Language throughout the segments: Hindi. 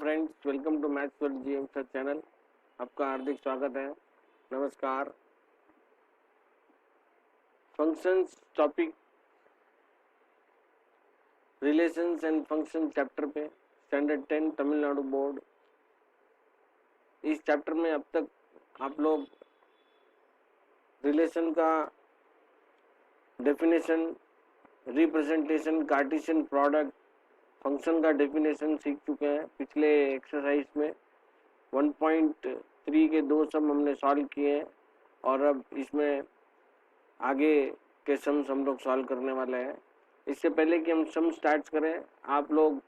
Friends, welcome to maths world GM sir channel. आपका हार्दिक स्वागत है। नमस्कार। Functions topic relations and function chapter पे स्टैंडर्ड 10 तमिलनाडु बोर्ड। इस चैप्टर में अब तक आप लोग रिलेशन का definition, representation, cartesian product, function का डेफिनेशन सीख चुके हैं। पिछले एक्सरसाइज में 1.3 के 2 सम हमने सॉल्व किए हैं और अब इसमें आगे के सम्स हम लोग सॉल्व करने वाले हैं। इससे पहले कि हम सम स्टार्ट करें, आप लोग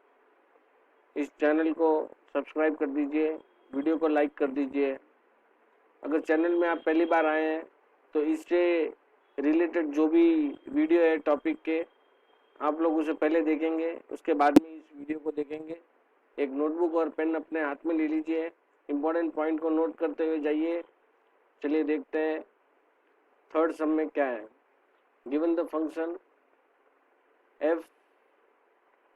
इस चैनल को सब्सक्राइब कर दीजिए, वीडियो को लाइक कर दीजिए। अगर चैनल में आप पहली बार आए हैं तो इससे रिलेटेड जो भी वीडियो है टॉपिक के, आप लोग उसे पहले देखेंगे, उसके बाद में इस वीडियो को देखेंगे। एक नोटबुक और पेन अपने हाथ में ले लीजिए, इम्पोर्टेंट पॉइंट को नोट करते हुए जाइए। चलिए देखते हैं थर्ड सम में क्या है। Given the function f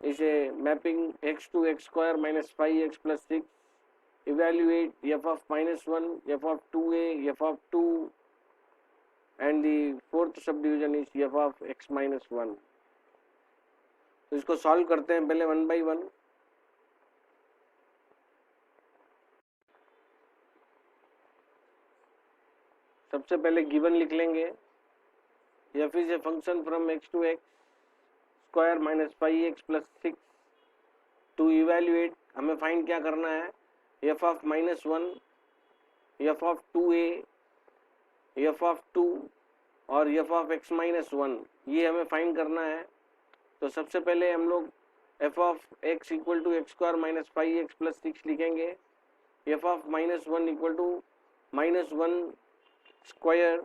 is a mapping x to x square minus 5x plus 6. Evaluate f of minus 1, f of 2a, f of 2, and the fourth subdivision is f of x minus 1. तो इसको सॉल्व करते हैं पहले वन बाई वन। सबसे पहले गिवन लिख लेंगे। f is a function from x to x square minus 5x plus 6। To evaluate हमें फाइंड क्या करना है, f of minus 1, f of 2a, f of 2 और f ऑफ x माइनस 1, ये हमें फाइंड करना है। तो सबसे पहले हम लोग f of x equal to x square minus 5x plus 6 लिखेंगे। f of minus 1 equal to minus 1 square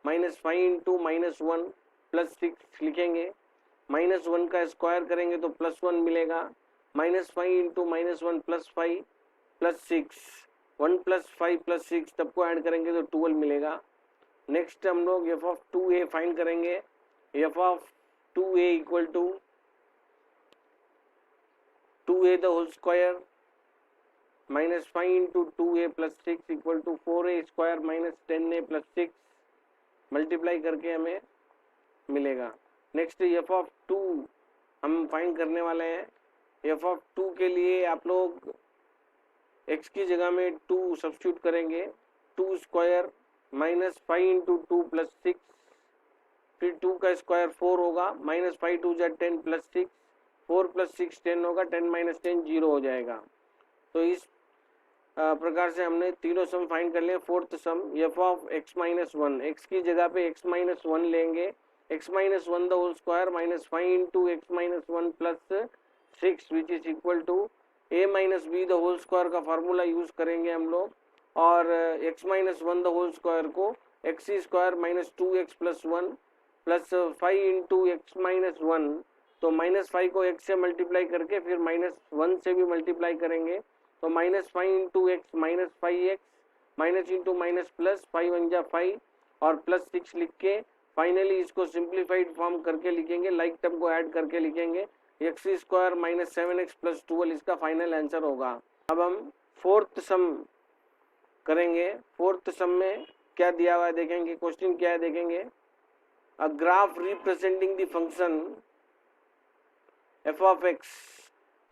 minus 5 into minus 1 plus 6 लिखेंगे। माइनस 1 का स्क्वायर करेंगे तो प्लस 1 मिलेगा। Minus 5 into minus 1 plus 5 plus 6, 1 plus 5 plus 6 सबको ऐड करेंगे तो 12 मिलेगा। नेक्स्ट हम लोग f ऑफ 2a फाइंड करेंगे। f of 2a equal to 2a the whole square minus 5 into 2a plus 6 equal to 4a square minus 10a plus 6 multiply करके हमें मिलेगा। नेक्स्ट f ऑफ 2 हम फाइंड करने वाले हैं। f ऑफ 2 के लिए आप लोग x की जगह में 2 सब्स्टिट्यूट करेंगे। 2 स्क्वायर माइनस 5 इंटू 2 प्लस 6, फिर 2 का स्क्वायर 4 होगा, माइनस 5 2 जा 10 प्लस 6, 4 प्लस 6 10 होगा, 10 माइनस 10 0 हो जाएगा। तो इस प्रकार से हमने तीनों सम फाइंड कर लिए। Fourth some f of x minus 1, x की जगह पे x माइनस 1 लेंगे। x minus 1 the whole square minus 5 into x minus 1 plus 6 which is equal to a minus b the whole square का फार्मूला यूज करेंगे हम लोग। और x minus 1 the whole square को x square minus 2x plus 1 plus 5 into x minus 1, तो माइनस 5 को x से मल्टीप्लाई करके फिर माइनस 1 से भी मल्टीप्लाई करेंगे तो minus 5 into x minus 5x minus into minus plus 5 1 जा 5 और प्लस 6 लिख के फाइनली इसको सिंप्लीफाइड फॉर्म करके लिखेंगे, लाइक टर्म को ऐड करके लिखेंगे। X square minus 7x plus 12 इसका फाइनल आंसर होगा। अब हम फोर्थ सम करेंगे। फोर्थ सम में क्या दिया हुआ है देखेंगे, क्वेश्चन क्या है देखेंगे। A graph representing the function f of x,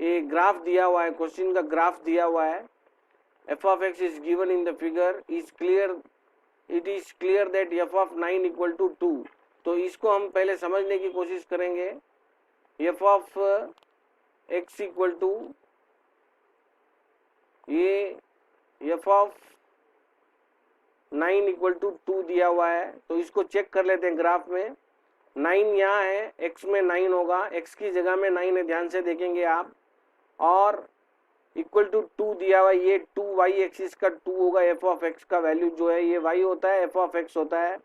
ये ग्राफ दिया हुआ है, क्वेश्चन का ग्राफ दिया हुआ है। f of x is given in the figure, is clear, it is clear that f of 9 equal to 2। तो इसको हम पहले समझने की कोशिश करेंगे। f of x equal to ये f ऑफ 9 इक्वल टू 2 दिया हुआ है, तो इसको चेक कर लेते हैं ग्राफ में। 9 यहाँ है, x में 9 होगा, x की जगह में 9 है, ध्यान से देखेंगे आप। और इक्वल टू 2 दिया हुआ, ये 2 y एक्सिस का 2 होगा। f ऑफ x का वैल्यू जो है ये y होता है, f ऑफ x होता है।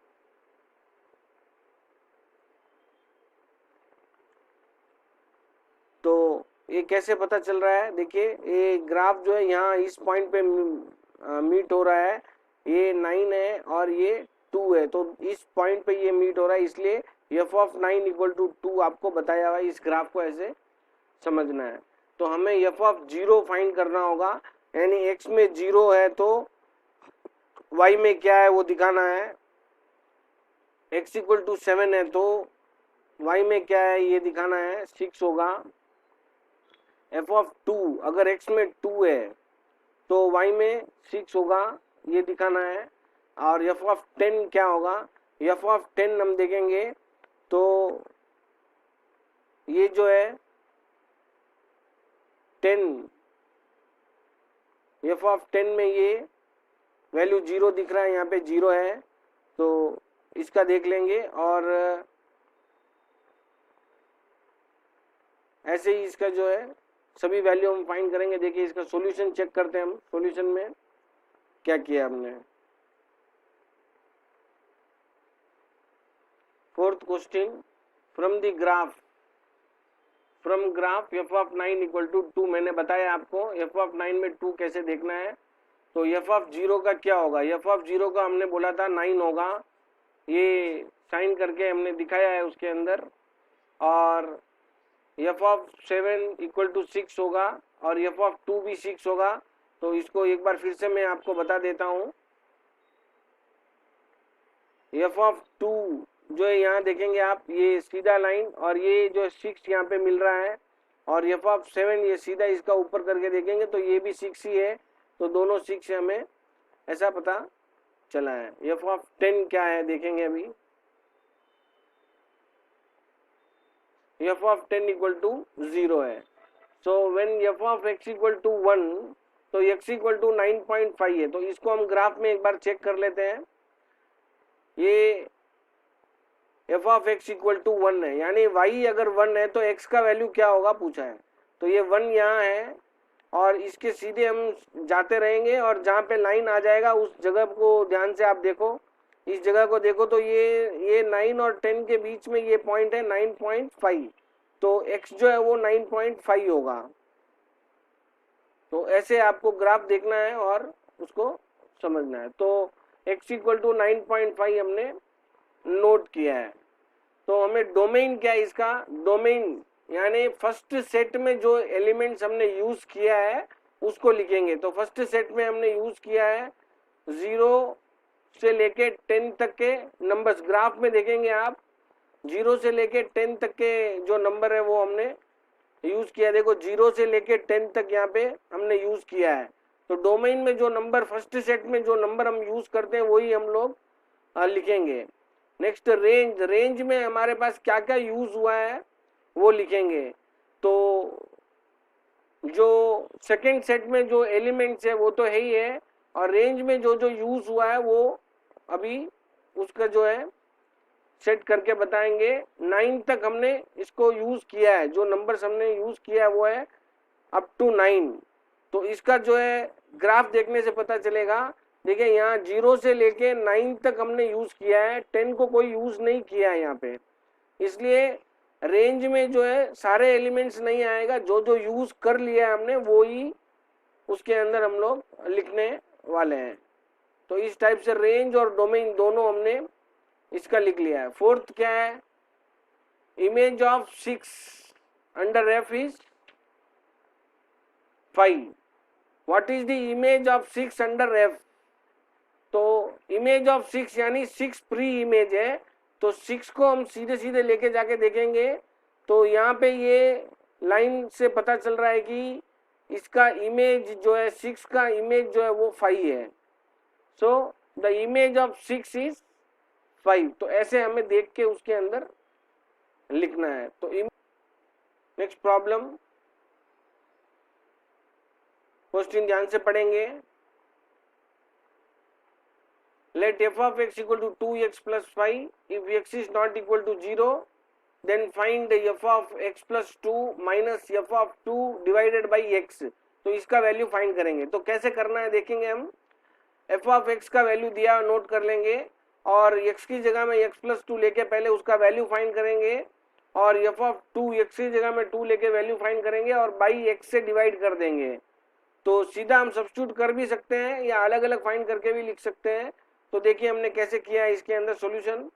तो ये कैसे पता चल रहा है, देखिए ये ग्राफ जो है यहाँ इस पॉइंट पे मीट हो रहा है, ये 9 है और ये 2 है, तो इस पॉइंट पे ये मीट हो रहा है, इसलिए f ऑफ 9 इक्वल टू 2 आपको बताया हुआ है। इस ग्राफ को ऐसे समझना है। तो हमें एफ ऑफ जीरो फाइंड करना होगा, यानी एक्स में जीरो है तो वाई में क्या है वो दिखाना है, एक्स इक्वल टू 7 है तो वाई में क्या है ये दिखाना है, 6 होगा। एफ ऑफ 2 अगर एक्स में 2 है तो वाई में 6 होगा, ये दिखाना है। और एफ ऑफ 10 क्या होगा, एफ ऑफ 10 हम देखेंगे तो ये जो है 10, एफ ऑफ 10 में ये वैल्यू जीरो दिख रहा है, यहाँ पे जीरो है तो इसका देख लेंगे। और ऐसे ही इसका जो है सभी वैल्यू हम फाइंड करेंगे। देखिए इसका सॉल्यूशन चेक करते हैं हम, सॉल्यूशन में क्या किया हमने। Fourth question, from the graph f of 9 equal to 2, मैंने बताया आपको एफ ऑफ 9 में 2 कैसे देखना है। तो एफ ऑफ 0 का क्या होगा, एफ ऑफ 0 का हमने बोला था 9 होगा, ये साइन करके हमने दिखाया है उसके अंदर। और एफ ऑफ 7 इक्वल टू 6 होगा और एफ ऑफ 2 भी 6 होगा। तो इसको एक बार फिर से मैं आपको बता देता हूँ। एफ ऑफ 2 जो है यहाँ देखेंगे आप, ये सीधा लाइन और ये जो 6 यहाँ पे मिल रहा है, और एफ ऑफ 7 ये सीधा इसका ऊपर करके देखेंगे तो ये भी 6 ही है, तो दोनों 6 है, हमें ऐसा पता चला है। एफ ऑफ 10 क्या है देखेंगे अभी, एफ ऑफ 10 इक्वल टू 0 है। So when f of x equal to 1 तो x इक्वल टू 9.5 है। तो इसको हम ग्राफ में एक बार चेक कर लेते हैं। ये f of x equal to 1 है, यानी y अगर 1 है तो x का वैल्यू क्या होगा पूछा है। तो ये 1 यहाँ है और इसके सीधे हम जाते रहेंगे और जहाँ पे लाइन आ जाएगा उस जगह को ध्यान से आप देखो, इस जगह को देखो तो ये 9 और 10 के बीच में ये पॉइंट है 9.5, तो x जो है वो 9.5 होगा। तो ऐसे आपको ग्राफ देखना है और उसको समझना है। तो x इक्वल टू 9.5 हमने नोट किया है। तो हमें डोमेन क्या है इसका, डोमेन यानी फर्स्ट सेट में जो एलिमेंट्स हमने यूज किया है उसको लिखेंगे। तो फर्स्ट सेट में हमने यूज किया है 0 से लेके 10 तक के नंबर्स। ग्राफ में देखेंगे आप 0 से लेके 10 तक के जो नंबर है वो हमने यूज किया। देखो 0 से लेके 10 तक यहाँ पे हमने यूज किया है। तो डोमेन में जो नंबर फर्स्ट सेट में जो नंबर हम यूज करते हैं वही हम लोग लिखेंगे। नेक्स्ट रेंज, रेंज में हमारे पास क्या क्या यूज हुआ है वो लिखेंगे। तो जो सेकंड सेट में जो एलिमेंट्स है वो तो है ही है, और रेंज में जो जो यूज हुआ है वो अभी उसका जो है सेट करके बताएंगे। 9 तक हमने इसको यूज किया है, जो नंबर्स हमने यूज किया है वो है अप टू 9। तो इसका जो है ग्राफ देखने से पता चलेगा। देखिए यहाँ 0 से लेके 9 तक हमने यूज किया है, 10 को कोई यूज नहीं किया है यहाँ पे, इसलिए रेंज में जो है सारे एलिमेंट्स नहीं आएगा, जो जो यूज कर लिया है हमने वो ही उसके अंदर हम लोग लिखने वाले हैं। तो इस टाइप से रेंज और डोमेन दोनों हमने इसका लिख लिया है। फोर्थ क्या है, image of 6 under F is 5। What is the image of 6 under F. तो इमेज ऑफ 6 यानी 6 प्री इमेज है, तो 6 को हम सीधे सीधे लेके जाके देखेंगे तो यहाँ पे ये लाइन से पता चल रहा है कि इसका इमेज जो है 6 का इमेज जो है वो 5 है। So the image of 6 is 5। तो ऐसे हमें देख के उसके अंदर लिखना है। तो नेक्स्ट प्रॉब्लम, क्वेश्चन ध्यान से पढ़ेंगे। Let f of x equal to 2x plus 5. If x is not equal to 0, then find f of x plus 2 minus f of 2 divided by x. तो इसका वैल्यू फाइंड करेंगे। तो कैसे करना है देखेंगे हम। f of x का वैल्यू दिया नोट कर लेंगे और x की जगह में x plus 2 लेके पहले उसका वैल्यू फाइंड करेंगे, और f of 2 x की जगह में 2 लेके वैल्यू फाइंड करेंगे और by x से डिवाइड कर देंगे। तो सीधा हम सब्स्टिट्यूट कर भी सकते हैं या अलग अलग फाइंड करके भी लिख सकते हैं। तो देखिए हमने कैसे किया है इसके अंदर solution.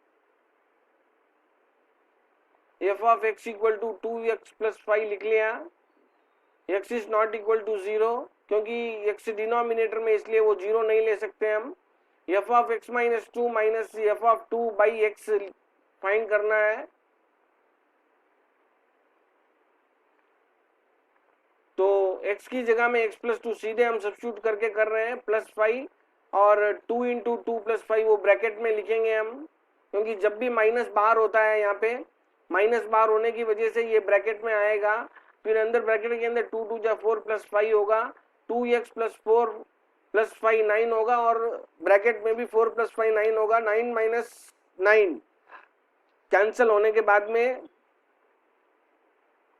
f of x equal to 2x plus 5 लिख लिया, x is not equal to 0 क्योंकि x डिनोमिनेटर में, इसलिए वो 0 नहीं ले सकते हम। f of x minus 2 minus F of 2 by x find करना है। तो x की जगह में x प्लस 2 सीधे हम सब्स्टिट्यूट करके कर रहे हैं, प्लस 5 और 2 इंटू 2 प्लस 5 वो ब्रैकेट में लिखेंगे हम, क्योंकि जब भी माइनस बाहर होता है यहाँ पे माइनस बाहर होने की वजह से ये ब्रैकेट में आएगा। फिर अंदर ब्रैकेट के अंदर 2 2 जा 4 प्लस 5 होगा, 2x प्लस 4 प्लस 5 9 होगा, और ब्रैकेट में भी 4 प्लस 5 9 होगा। 9 माइनस 9 कैंसिल होने के बाद में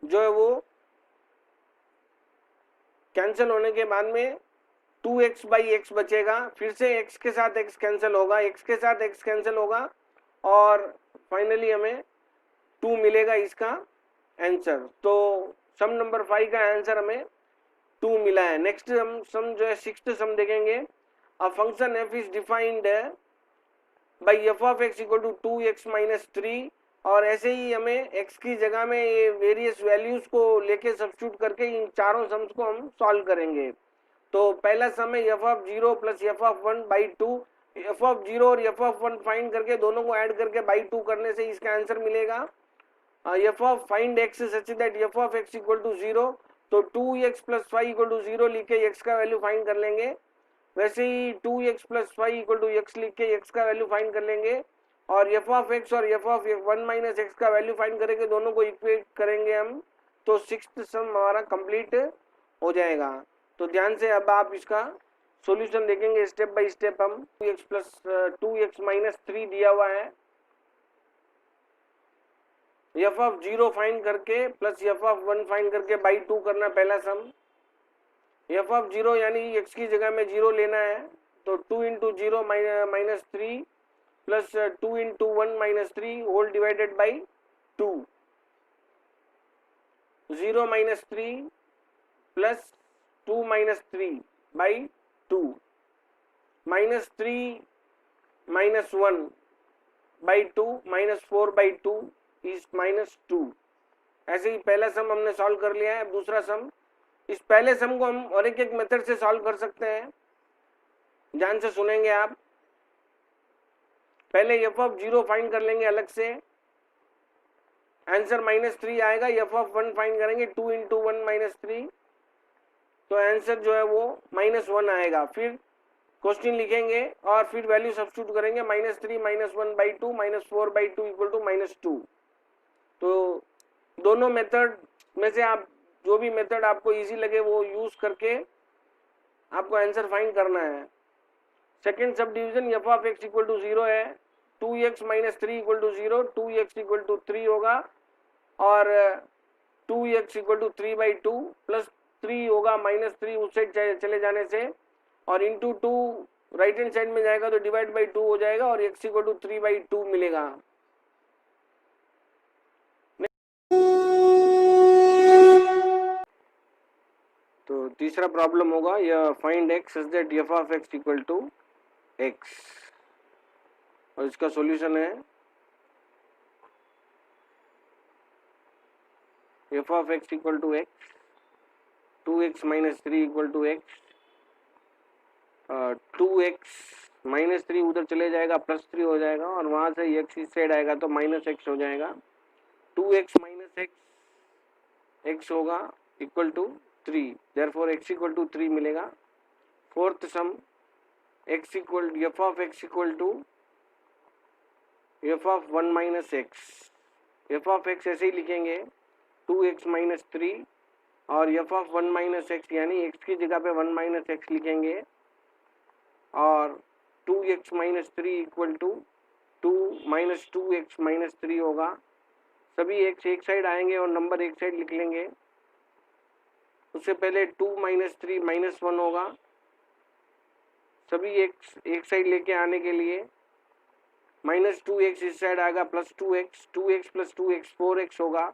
जो है वो कैंसिल होने के बाद में 2x बाई एक्स बचेगा। फिर से x के साथ x कैंसिल होगा, x के साथ x कैंसिल होगा, और फाइनली हमें 2 मिलेगा इसका आंसर। तो सम नंबर 5 का आंसर हमें 2 मिला है। नेक्स्ट हम सम जो है 6th सम देखेंगे। A function f is defined by f of x equal to 2x minus 3, और ऐसे ही हमें x की जगह में ये वेरियस वैल्यूज को लेके सब्स्टिट्यूट करके इन चारों सम्स को हम सॉल्व करेंगे। तो पहला सम है f of 0 plus F of 1 by 2। F of 0 और एफ ऑफ 1 फाइंड करके दोनों को ऐड करके बाई 2 करने से इसका आंसर मिलेगा। F of find x such that f of x equal to 0, तो 2x प्लस 5 इक्वल टू 0 लिख के x का वैल्यू फाइंड कर लेंगे। वैसे ही 2x plus 5 equal to x लिख के x का वैल्यू फाइंड कर लेंगे, और एफ ऑफ एक्स और एफ ऑफ 1 माइनस एक्स का वैल्यू फाइंड करेंगे, दोनों को इक्वेट करेंगे हम, तो 6th सम हमारा कंप्लीट हो जाएगा। तो ध्यान से अब आप इसका सॉल्यूशन देखेंगे स्टेप बाय स्टेप। हम 2x प्लस 2x माइनस 3 दिया हुआ है, एफ ऑफ 0 फाइंड करके प्लस एफ ऑफ 1 फाइंड करके बाई 2 करना पहला सम। एफ ऑफ 0 यानी x की जगह में 0 लेना है, तो 2 into 0 minus 3 plus 2 into 1 minus 3 whole divided by 2, 0 minus 3 plus 2 minus 3 by 2, minus 3 minus 1 by 2 minus 4 by 2 is minus 2। ऐसे ही पहला सम हमने सॉल्व कर लिया है। अब दूसरा सम, इस पहले सम को हम और एक मेथड से सॉल्व कर सकते हैं, ध्यान से सुनेंगे आप। पहले एफ ऑफ 0 फाइंड कर लेंगे अलग से, आंसर माइनस 3 आएगा। एफ ऑफ 1 फाइंड करेंगे 2 इंटू 1 माइनस 3, तो आंसर जो है वो माइनस 1 आएगा। फिर क्वेश्चन लिखेंगे और फिर वैल्यू सब्स्टिट्यूट करेंगे, minus 3 minus 1 by 2 minus 4 by 2 equal to minus 2। तो दोनों मेथड में से आप जो भी मेथड आपको इजी लगे वो यूज करके आपको आंसर फाइंड करना है। Second subdivision f of x equal to 0 है, 2x minus 3 equal to 0, 2x equal to 3 होगा, और 2x equal to 3 by 2 plus 3 होगा, माइनस 3 उस साइड चले जाने से, और इंटू 2 राइट हैंड साइड में जाएगा तो डिवाइड बाई 2 हो जाएगा, और x इक्वल टू 3 बाई 2 मिलेगा। तो तीसरा प्रॉब्लम होगा यह find x such that f of x equal to x, और इसका सॉल्यूशन है f of x equal to x, 2x minus 3 equal to x, 2x minus 3 उधर चले जाएगा प्लस 3 हो जाएगा, और वहां से x इस साइड आएगा तो माइनस x हो जाएगा। 2x माइनस x होगा equal to 3, therefore x equal to 3 मिलेगा। Fourth sum x equal f of x equal to f of 1 minus x, f of x ऐसे ही लिखेंगे 2x माइनस 3, और एफ ऑफ 1 माइनस एक्स यानी x की जगह पे 1 माइनस एक्स लिखेंगे, और 2x minus 3 equal to 2 minus 2x minus 3 होगा। सभी x एक साइड आएंगे और नंबर एक साइड लिख लेंगे। उससे पहले 2 माइनस 3 माइनस 1 होगा, सभी x एक साइड लेके आने के लिए माइनस 2x इस साइड आएगा, plus 2x plus 2x 4x होगा,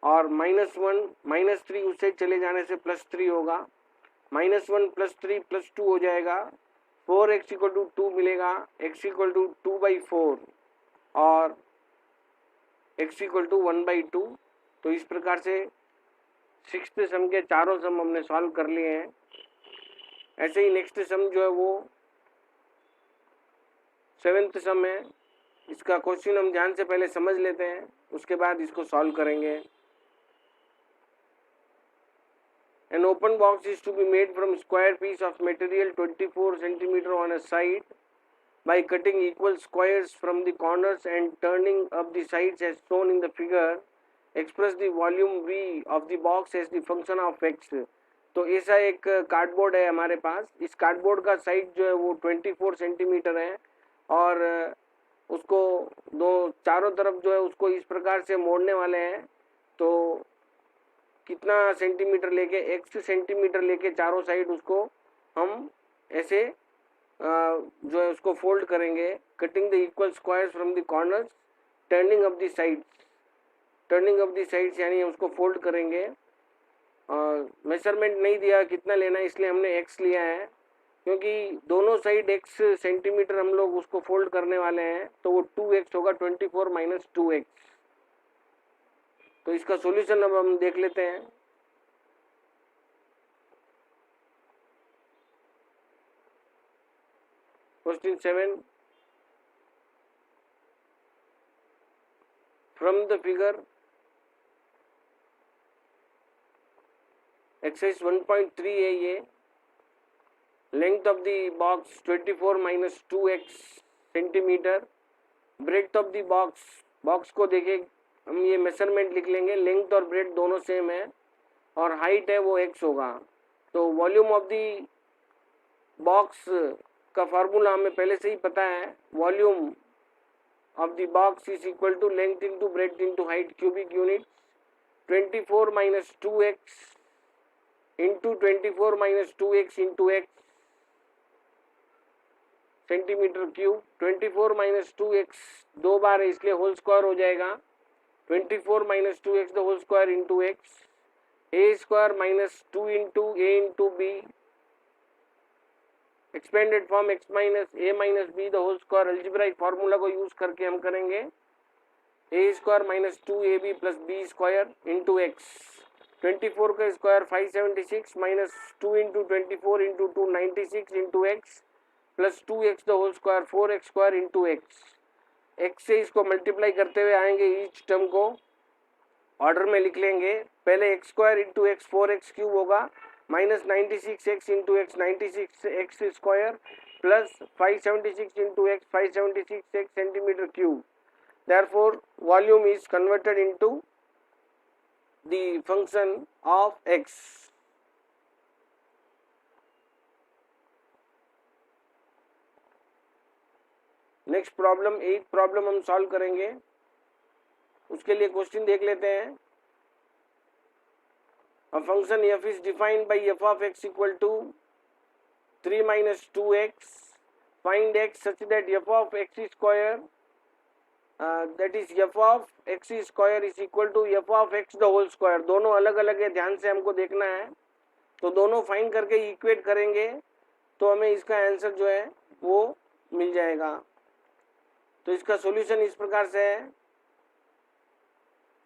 और माइनस 1 माइनस 3 उस साइड चले जाने से प्लस 3 होगा, माइनस 1 प्लस 3 प्लस 2 हो जाएगा, 4x इक्वल टू 2 मिलेगा, x इक्वल टू 2 बाई 4 और x इक्वल टू 1 बाई 2। तो इस प्रकार से सिक्स्थ सम के चारों सम हमने सॉल्व कर लिए हैं। ऐसे ही नेक्स्ट सम जो है वो सेवेंथ सम है। इसका क्वेश्चन हम ध्यान से पहले समझ लेते हैं, उसके बाद इसको सॉल्व करेंगे। An open box is to be made from square piece of material 24 cm on a side by cutting equal squares from the corners and turning up the sides as shown in the figure. Express the volume V of the box as the function of x. तो ऐसा एक कार्डबोर्ड है हमारे पास। इस कार्डबोर्ड का साइज जो है वो 24 सेंटीमीटर है और उसको दो चारों तरफ जो है उसको इस प्रकार से मोड़ने वाले हैं। तो कितना सेंटीमीटर लेके, x सेंटीमीटर लेके चारों साइड उसको हम ऐसे जो है उसको फोल्ड करेंगे। Cutting the equal squares from the corners, turning up the sides, turning up the sides यानी उसको फोल्ड करेंगे। मेजरमेंट नहीं दिया कितना लेना है, इसलिए हमने x लिया है, क्योंकि दोनों साइड x सेंटीमीटर हम लोग उसको फोल्ड करने वाले हैं। तो वो 2x होगा, 24 माइनस 2x। तो इसका सॉल्यूशन अब हम देख लेते हैं। Question 7, from the figure exercise 1.3 है ये। Length of the box 24 minus 2x centimetre. Breadth of the box, box को देखें हम ये मेजरमेंट लिख लेंगे। लेंथ और ब्रेड्थ दोनों सेम है और हाइट है वो x होगा। तो वॉल्यूम ऑफ द बॉक्स का फार्मूला हमें पहले से ही पता है। Volume of the box is equal to length into breadth into height cubic unit. 24 minus 2x into 24 minus 2x into x centimetre cube. 24 minus 2x दो बार है इसलिए होल स्क्वायर हो जाएगा। 24 minus 2x the whole square into x। a square minus 2 into a into b। Expanded form x minus a minus b the whole square. Algebraic formula को यूज करके हम करेंगे a square minus 2ab plus b square into x। 24 का square 576 minus 2 into 24 into 2 96 into x plus 2x the whole square 4x square into x। x से इसको मल्टीप्लाई करते हुए आएंगे, ईच टर्म को ऑर्डर में लिख लेंगे। पहले x square into x 4x cube होगा, minus 96x into x 96x square plus 576 into x 576x centimetre cube. Therefore volume is converted into the function of x। Next problem 8 problem हम सॉल्व करेंगे। उसके लिए क्वेश्चन देख लेते हैं। A function f is defined by f of x equal to 3 minus 2x. Find x such that f of x square that is f of x square is equal to f of x the whole square। दोनों अलग अलग है, ध्यान से हमको देखना है। तो दोनों फाइंड करके इक्वेट करेंगे तो हमें इसका आंसर जो है वो मिल जाएगा। तो इसका सॉल्यूशन इस प्रकार से है।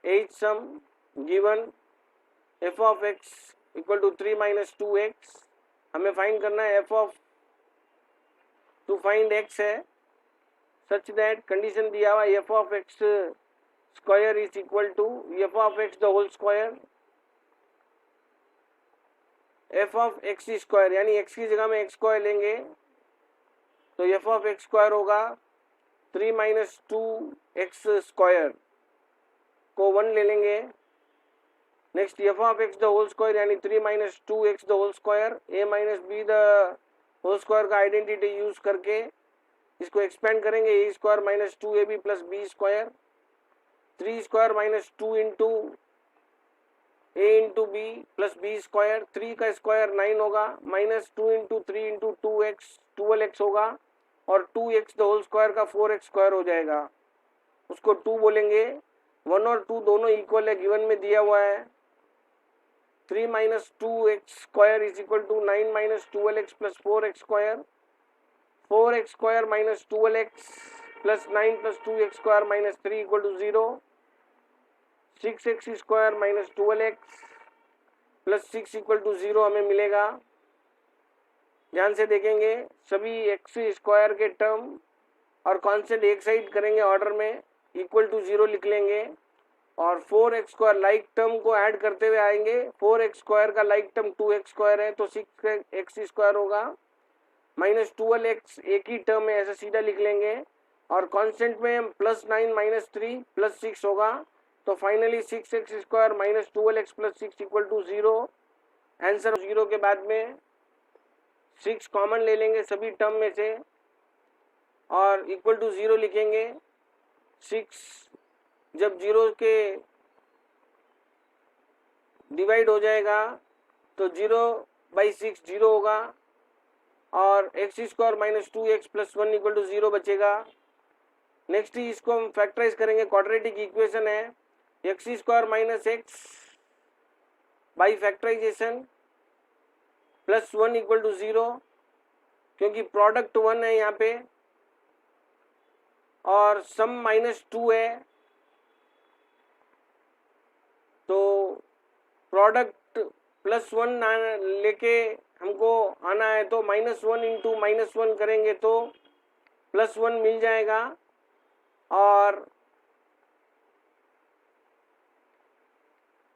H sum given f of x equal to 3 minus 2x। हमें फाइंड करना है f of, to find x है सच दैट, कंडीशन दिया हुआ f of x square is equal to f of x the whole square. f of x square यानी x की जगह में x स्क्वायर लेंगे तो f of x स्क्वायर होगा 3 माइनस 2x स्क्वायर को 1 ले लेंगे। Next f of x the whole square यानी 3 minus 2x the whole square. a minus b the whole square का आइडेंटिटी यूज करके इसको एक्सपेंड करेंगे। a square minus 2ab plus b square. 3 square minus 2 into a into b plus b square. 3 का स्क्वायर 9 होगा, minus 2 into 3 into 2x 12x होगा और 2x द होल स्क्वायर का 4x स्क्वायर हो जाएगा। उसको 2 बोलेंगे। 1 और 2 दोनों इक्वल है, गिवन में दिया हुआ है। 3 minus 2x square is equal to 9 minus 12x plus 4x square. 4x square minus 12x plus 9 plus 2x square minus 3 equal to 0। 6x square minus 12x plus 6 equal to 0 हमें मिलेगा। ध्यान से देखेंगे, सभी एक्स स्क्वायर के टर्म और कांस्टेंट एक साइड करेंगे ऑर्डर में, इक्वल टू 0 लिख लेंगे और 4x स्क्वायर लाइक टर्म को ऐड करते हुए आएंगे। 4x स्क्वायर का लाइक टर्म 2x स्क्वायर है तो 6x स्क्वायर होगा, माइनस 12x एक ही टर्म है, ऐसा सीधा लिख लेंगे और कांस्टेंट में प्लस 9 माइनस 3 प्लस 6 होगा। तो finally 6x square minus 12x plus 6 equal to 0। Answer 0 के बाद में 6 कॉमन ले लेंगे सभी टर्म में से और इक्वल टू 0 लिखेंगे। 6 जब 0 के डिवाइड हो जाएगा तो 0/6 0 होगा और x square minus 2x plus 1 equal to 0 बचेगा। नेक्स्ट इसको हम फैक्टराइज करेंगे, क्वाड्रेटिक इक्वेशन है x square minus x by factorisation plus 1 equal to 0, क्योंकि प्रोडक्ट 1 है यहाँ पे और सम माइनस 2 है तो प्रोडक्ट प्लस 1 लेके हमको आना है तो -1 इंटू -1 करेंगे तो +1 मिल जाएगा और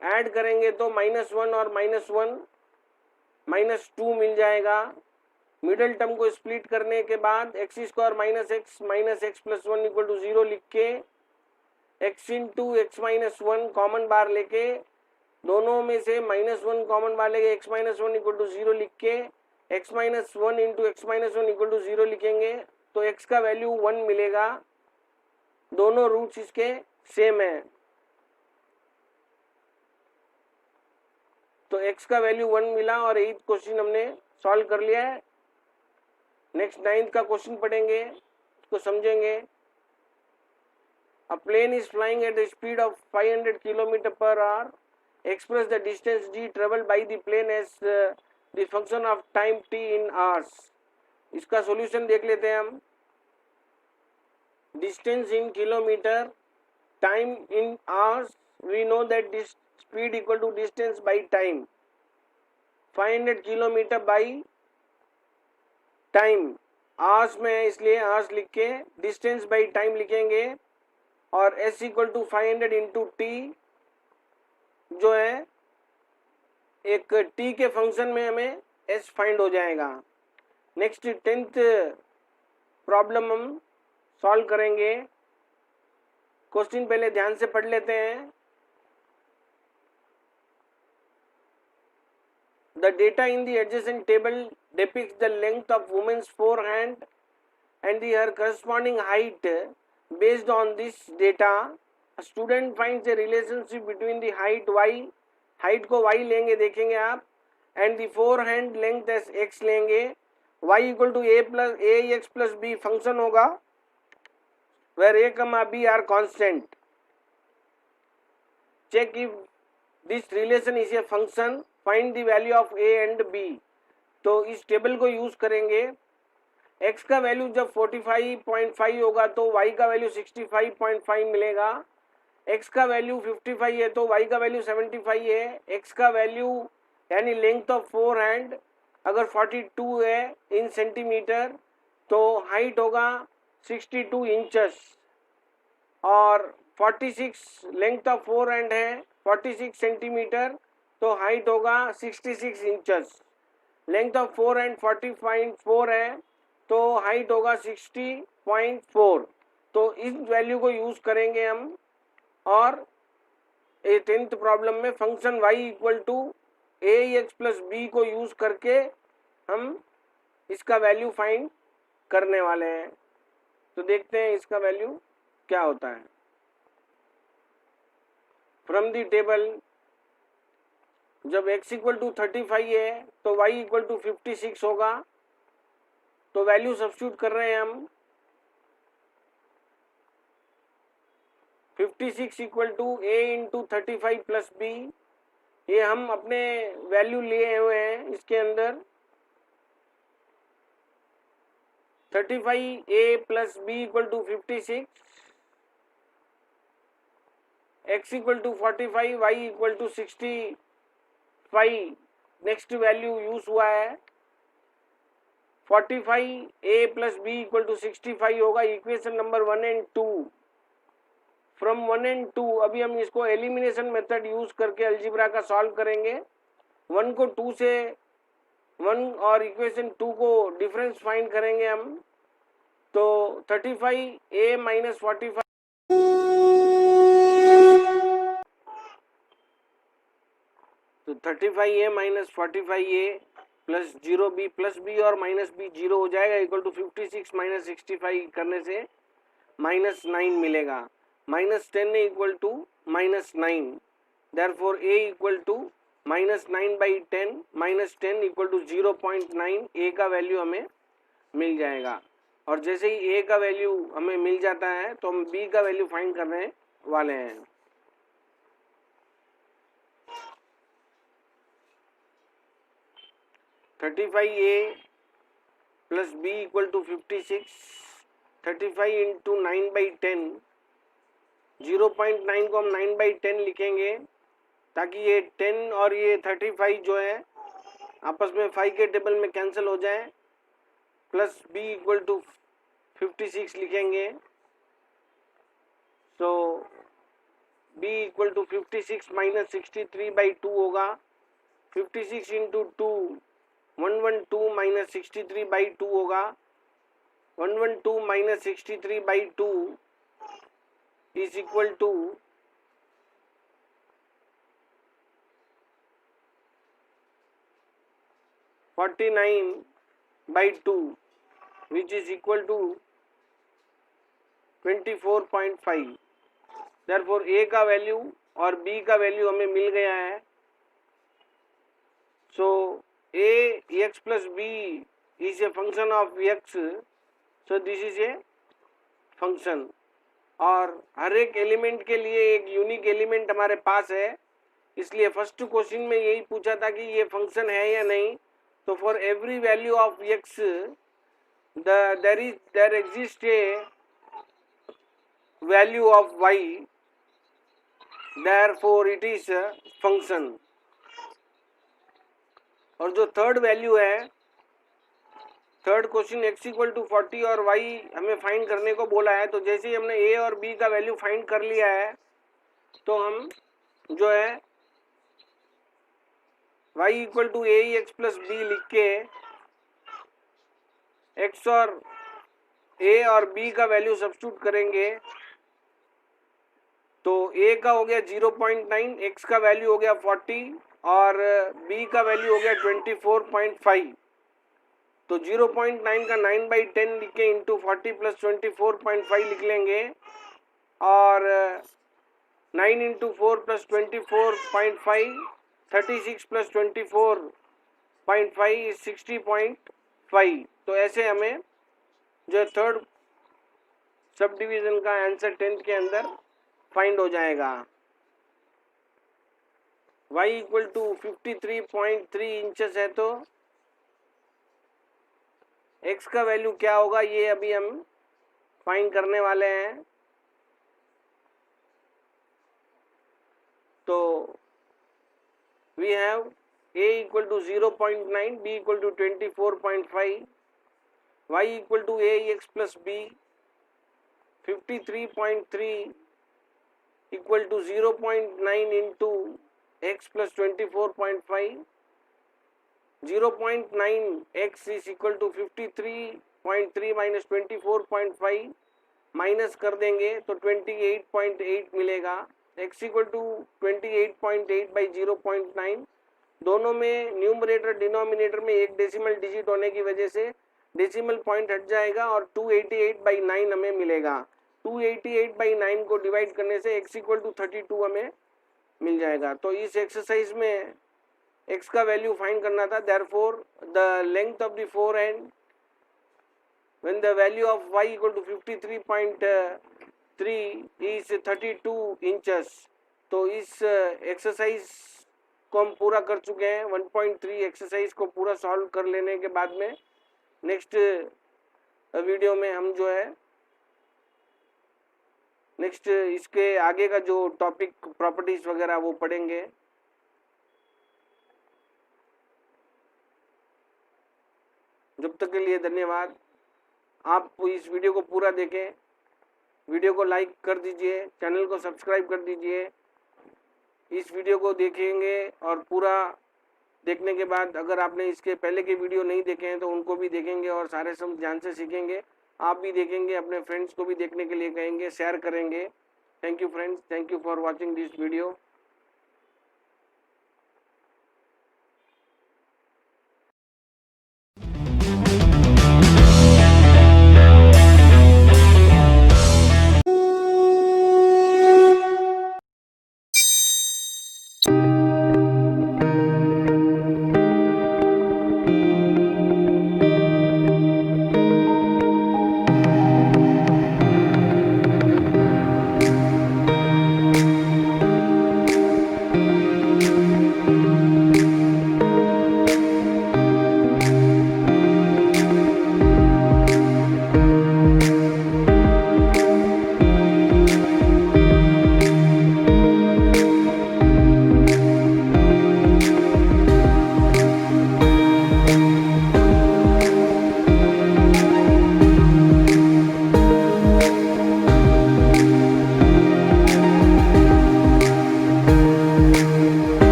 ऐड करेंगे तो -1 और -1 -2 मिल जाएगा। मिडिल टर्म को स्प्लिट करने के बाद x square minus x plus 1 equal to 0 लिख के x into x minus 1 common बार लेके, दोनों में से -1 कॉमन बार लेके x माइनस 1 इक्वल टू 0 लिख के x minus 1 into x minus 1 equal to 0 लिखेंगे तो x का वैल्यू 1 मिलेगा। दोनों रूट्स इसके सेम है तो x का वैल्यू 1 मिला और 8th क्वेश्चन हमने सॉल्व कर लिया है। नेक्स्ट 9th का क्वेश्चन पढ़ेंगे, इसको समझेंगे। A plane is flying at the speed of 500 km per hour. Express the distance d traveled by the plane as the function of time t in hours. इसका सॉल्यूशन देख लेते हैं हम। Distance in kilometer, time in hours. We know that this speed equal to distance by time. 500 km by time. hours में है इसलिए hours लिख के distance by time लिखेंगे और s equal to 500 into t जो है एक t के फंक्शन में हमें s फाइंड हो जाएगा। नेक्स्ट 10th प्रॉब्लम हम सॉल्व करेंगे। क्वेश्चन पहले ध्यान से पढ़ लेते हैं। The data in the adjacent table depicts the length of woman's forehand and her corresponding height. Based on this data, a student finds a relationship between the height y, height को y लेंगे देखेंगे आप, and the forehand length as x लेंगे। y equal to ax plus b function होगा where a comma b are constant. Check if this relation is a function. Find the value of a and b. तो इस टेबल को यूज करेंगे। x का वैल्यू जब 45.5 होगा तो y का वैल्यू 65.5 मिलेगा। x का वैल्यू 55 है तो y का वैल्यू 75 है। x का वैल्यू यानी लेंथ ऑफ फोर हैंड अगर 42 है इन सेंटीमीटर तो हाइट होगा 62 इंचेस और 46 लेंथ ऑफ फोर हैंड है 46 सेंटीमीटर तो हाइट होगा 66 inches. Length of four hand 40.4 है तो हाइट होगा 60.4। तो इस वैल्यू को यूज करेंगे हम और 10th प्रॉब्लम में function y equal to ax plus b को यूज करके हम इसका वैल्यू फाइंड करने वाले हैं। तो देखते हैं इसका वैल्यू क्या होता है। फ्रॉम द टेबल जब x इक्वल टू 35 है तो y इक्वल टू 56 होगा तो वैल्यू सब्स्टिट्यूट कर रहे हैं हम। 56 equal to a into 35 plus b, ये हम अपने वैल्यू लिए हुए हैं इसके अंदर। 35a plus b equal to 56, x equal to 45, y equal to 64 5 next value use हुआ है 45 a plus b equal to 65 होगा equation number 1 and 2 from 1 and 2 अभी हम इसको एलिमिनेशन मेथड यूज करके अलजेब्रा का सॉल्व करेंगे 1 को 2 से 1 और इक्वेशन 2 को डिफरेंस फाइंड करेंगे हम तो 35a माइनस 45 तो 35a minus 45a plus 0b plus b और माइनस बी 0 हो जाएगा इक्वल टू 56 माइनस 65 करने से -9 मिलेगा -10 equal to -9 therefore a equal to -9/10 -10 equal to 0.9 a का वैल्यू हमें मिल जाएगा और जैसे ही a का वैल्यू हमें मिल जाता है तो हम b का वैल्यू फाइंड करने वाले हैं (35a plus b equal to 56 35 into 9/10 0.9 को हम 9/10 लिखेंगे ताकि ये 10 और ये 35 जो है आपस में 5 के टेबल में कैंसिल हो जाए प्लस b इक्वल टू 56 लिखेंगे सो b इक्वल टू 56 माइनस 63/2 होगा 56 इंटू 2 112 माइनस 63/2 होगा 112 minus 63/2 is equal to 49/2 which is equal to 24.5 therefore a का वैल्यू और b का वैल्यू हमें मिल गया है so a x plus b is a function of x so this is a function और हर एक एलिमेंट के लिए एक यूनिक एलिमेंट हमारे पास है इसलिए फर्स्ट क्वेश्चन में यही पूछा था कि ये फंक्शन है या नहीं तो for every value of x there exist a value of y therefore it is function और जो थर्ड वैल्यू है third question x equal to 40 और y हमें फाइंड करने को बोला है तो जैसे ही हमने a और b का वैल्यू फाइंड कर लिया है तो हम जो है y equal to a x plus b लिख के x और a और b का वैल्यू सब्स्टिट्यूट करेंगे तो a का हो गया 0.9 x का वैल्यू हो गया 40 और b का वैल्यू हो गया 24.5 तो 0.9 का 9/10 लिख के इंटू 40 प्लस 24.5 लिख लेंगे और 9 इंटू 4 प्लस 24.5 36 प्लस 24.5 इज 60.5 तो ऐसे हमें जो थर्ड सब डिवीजन का आंसर 10th के अंदर फाइंड हो जाएगा y इक्वल टू 53.3 इंचेस है तो x का वैल्यू क्या होगा ये अभी हम फाइंड करने वाले हैं तो we have a equal to 0.9 b equal to 24.5 y equal to ax plus b 53.3 equal to 0.9 into x plus 24.5 0.9x is equal to 53.3 minus 24.5 minus कर देंगे तो 28.8 मिलेगा x इक्वल टू 28.8/0.9 दोनों में न्यूमरेटर डिनोमिनेटर में एक डेसिमल डिजिट होने की वजह से डेसिमल पॉइंट हट जाएगा और 288/9 हमें मिलेगा 288/9 को डिवाइड करने से x इक्वल टू 32 हमें मिल जाएगा तो इस एक्सरसाइज में x का वैल्यू फाइंड करना था therefore the length of the four and when the value of y equal to 53.3 is 32 inches तो इस एक्सरसाइज को हम पूरा कर चुके हैं 1.3 एक्सरसाइज को पूरा सॉल्व कर लेने के बाद में नेक्स्ट वीडियो में हम जो है नेक्स्ट इसके आगे का जो टॉपिक प्रॉपर्टीज वगैरह वो पढ़ेंगे जब तक के लिए धन्यवाद। आप इस वीडियो को पूरा देखें, वीडियो को लाइक कर दीजिए, चैनल को सब्सक्राइब कर दीजिए। इस वीडियो को देखेंगे और पूरा देखने के बाद अगर आपने इसके पहले के वीडियो नहीं देखे हैं तो उनको भी देखेंगे और सारे सब ध्यान से सीखेंगे। आप भी देखेंगे, अपने फ्रेंड्स को भी देखने के लिए कहेंगे, शेयर करेंगे। Thank you friends, thank you for watching this video.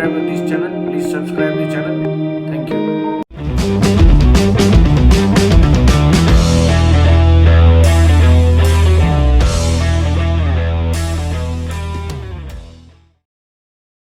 subscribe to this channel. Please subscribe the channel. Thank you.